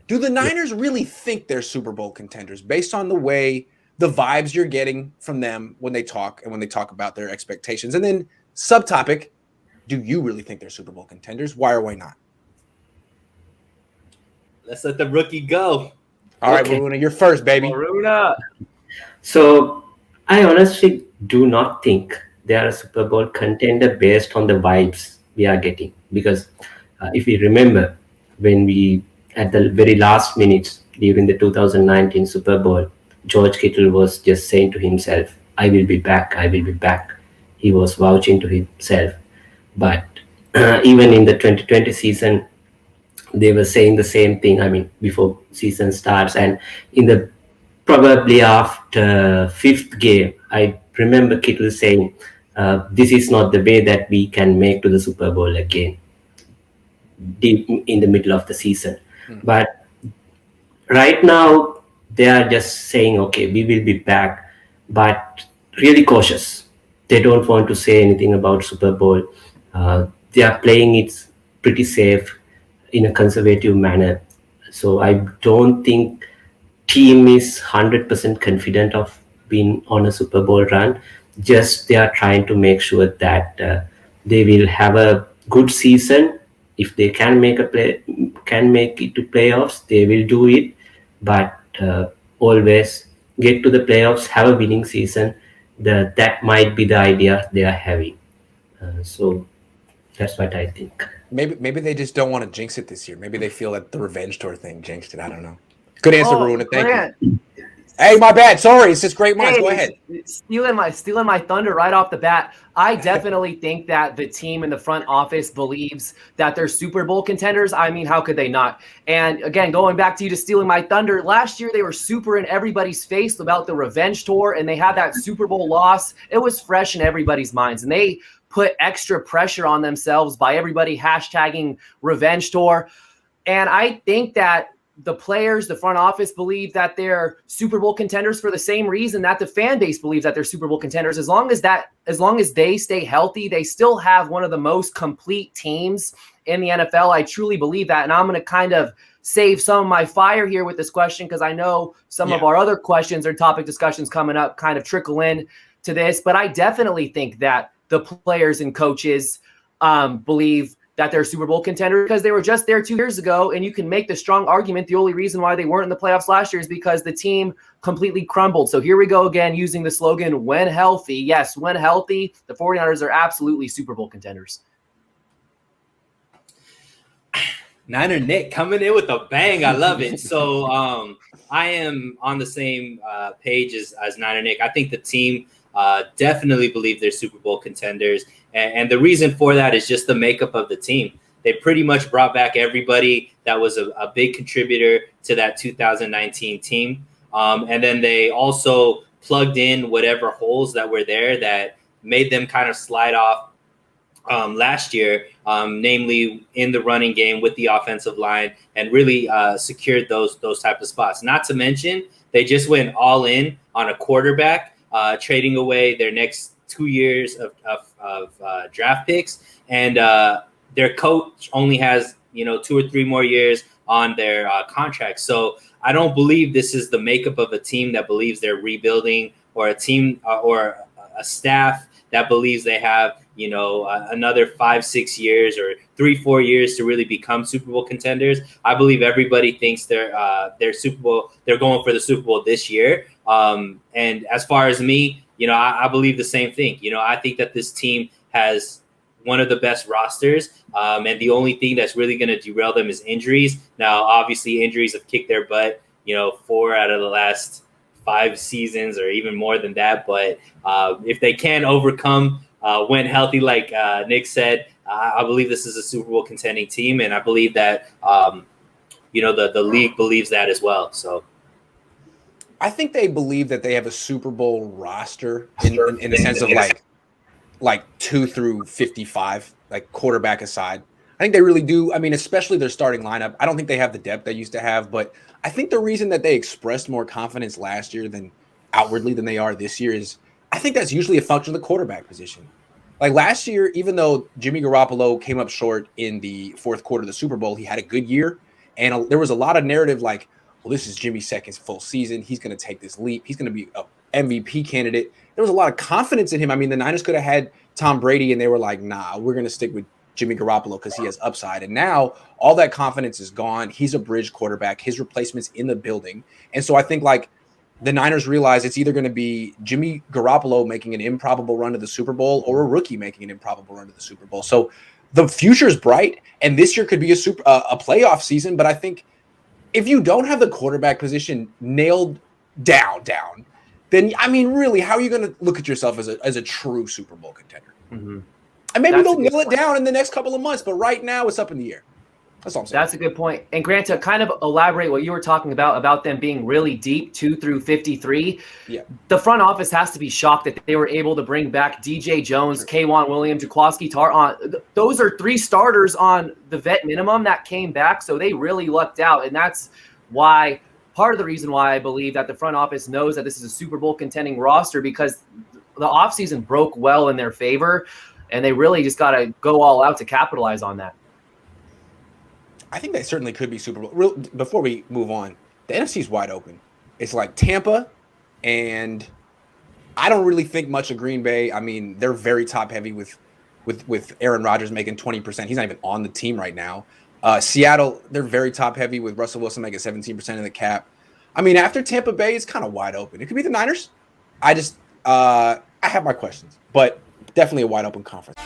Do the Niners really think they're Super Bowl contenders based on the vibes you're getting from them when they talk and when they talk about their expectations? And then subtopic, do you really think they're Super Bowl contenders? Why or why not? Let's let the rookie go. All right, Waruna, you're first, baby. Waruna. So I honestly do not think they are a Super Bowl contender based on the vibes we are getting. Because if we remember, when we, at the very last minutes during the 2019 Super Bowl, George Kittle was just saying to himself, I will be back, I will be back. He was vouching to himself. But even in the 2020 season, they were saying the same thing, I mean, before season starts. And in the probably after fifth game, I remember Kittle saying, this is not the way that we can make to the Super Bowl again, deep in the middle of the season. But right now, they are just saying, okay, we will be back, but really cautious. They don't want to say anything about Super Bowl. They are playing it pretty safe in a conservative manner. So I don't think team is 100% confident of being on a Super Bowl run. Just they are trying to make sure that they will have a good season. If they can make it to playoffs, they will do it. But always get to the playoffs, have a winning season. That might be the idea they are having. So that's what I think. Maybe they just don't want to jinx it this year. Maybe they feel that the revenge tour thing jinxed it. I don't know. Good answer, Waruna. Thank you. Hey, my bad. Sorry, it's just great minds. Go ahead. Stealing my thunder right off the bat. I definitely think that the team in the front office believes that they're Super Bowl contenders. I mean, how could they not? And again, going back to you, just stealing my thunder. Last year, they were super in everybody's face about the revenge tour, and they had that Super Bowl loss. It was fresh in everybody's minds, and they put extra pressure on themselves by everybody hashtagging revenge tour. And I think that the players, the front office believe that they're Super Bowl contenders for the same reason that the fan base believes that they're Super Bowl contenders. As long as they stay healthy, they still have one of the most complete teams in the NFL. I truly believe that. And I'm going to kind of save some of my fire here with this question, because I know some of our other questions or topic discussions coming up kind of trickle in to this. But I definitely think that the players and coaches believe that they're Super Bowl contenders because they were just there 2 years ago. And you can make the strong argument the only reason why they weren't in the playoffs last year is because the team completely crumbled. So here we go again, using the slogan, when healthy. Yes, when healthy, the 49ers are absolutely Super Bowl contenders. Niner Nick coming in with a bang. I love it. So I am on the same page as Niner Nick. I think the team definitely believe they're Super Bowl contenders. And the reason for that is just the makeup of the team. They pretty much brought back everybody that was a big contributor to that 2019 team. And then they also plugged in whatever holes that were there that made them kind of slide off last year, namely in the running game with the offensive line, and really secured those type of spots. Not to mention, they just went all in on a quarterback, trading away their next 2 years of draft picks, and their coach only has 2 or 3 more years on their contract. So I don't believe this is the makeup of a team that believes they're rebuilding, or a team or a staff that believes they have another 5-6 years or 3-4 years to really become Super Bowl contenders. I believe everybody thinks they're Super Bowl. They're going for the Super Bowl this year. And as far as me, I believe the same thing. I think that this team has one of the best rosters, and the only thing that's really going to derail them is injuries. Now, obviously, injuries have kicked their butt, 4 out of the last 5 seasons or even more than that. But if they can overcome when healthy, like Nick said, I believe this is a Super Bowl contending team, and I believe that the league believes that as well. So I think they believe that they have a Super Bowl roster in the sense of like 2 through 55, like quarterback aside. I think they really do. I mean, especially their starting lineup. I don't think they have the depth they used to have, but I think the reason that they expressed more confidence last year than outwardly than they are this year is I think that's usually a function of the quarterback position. Like last year, even though Jimmy Garoppolo came up short in the fourth quarter of the Super Bowl, he had a good year. And there was a lot of narrative like, well, this is Jimmy's second full season. He's going to take this leap. He's going to be an MVP candidate. There was a lot of confidence in him. I mean, the Niners could have had Tom Brady, and they were like, nah, we're going to stick with Jimmy Garoppolo because he has upside. And now all that confidence is gone. He's a bridge quarterback. His replacement's in the building. And so I think like the Niners realize it's either going to be Jimmy Garoppolo making an improbable run to the Super Bowl or a rookie making an improbable run to the Super Bowl. So the future is bright, and this year could be a playoff season. But I think if you don't have the quarterback position nailed down, then I mean, really, how are you going to look at yourself as a true Super Bowl contender? Mm-hmm. And maybe they'll nail it down in the next couple of months, but right now it's up in the air. That's all I'm saying. That's a good point. And Grant, to kind of elaborate what you were talking about them being really deep 2 through 53, the front office has to be shocked that they were able to bring back DJ Jones, K'Wan Williams, Jaquaski Tartt. Those are 3 starters on the vet minimum that came back, so they really lucked out. And that's why part of the reason why I believe that the front office knows that this is a Super Bowl contending roster, because the offseason broke well in their favor, and they really just got to go all out to capitalize on that. I think they certainly could be Super Bowl. Before we move on, the NFC is wide open. It's like Tampa, and I don't really think much of Green Bay. I mean, they're very top heavy with Aaron Rodgers making 20%. He's not even on the team right now. Seattle, they're very top heavy with Russell Wilson making 17% of the cap. I mean, after Tampa Bay, it's kind of wide open. It could be the Niners. I have my questions, but definitely a wide open conference.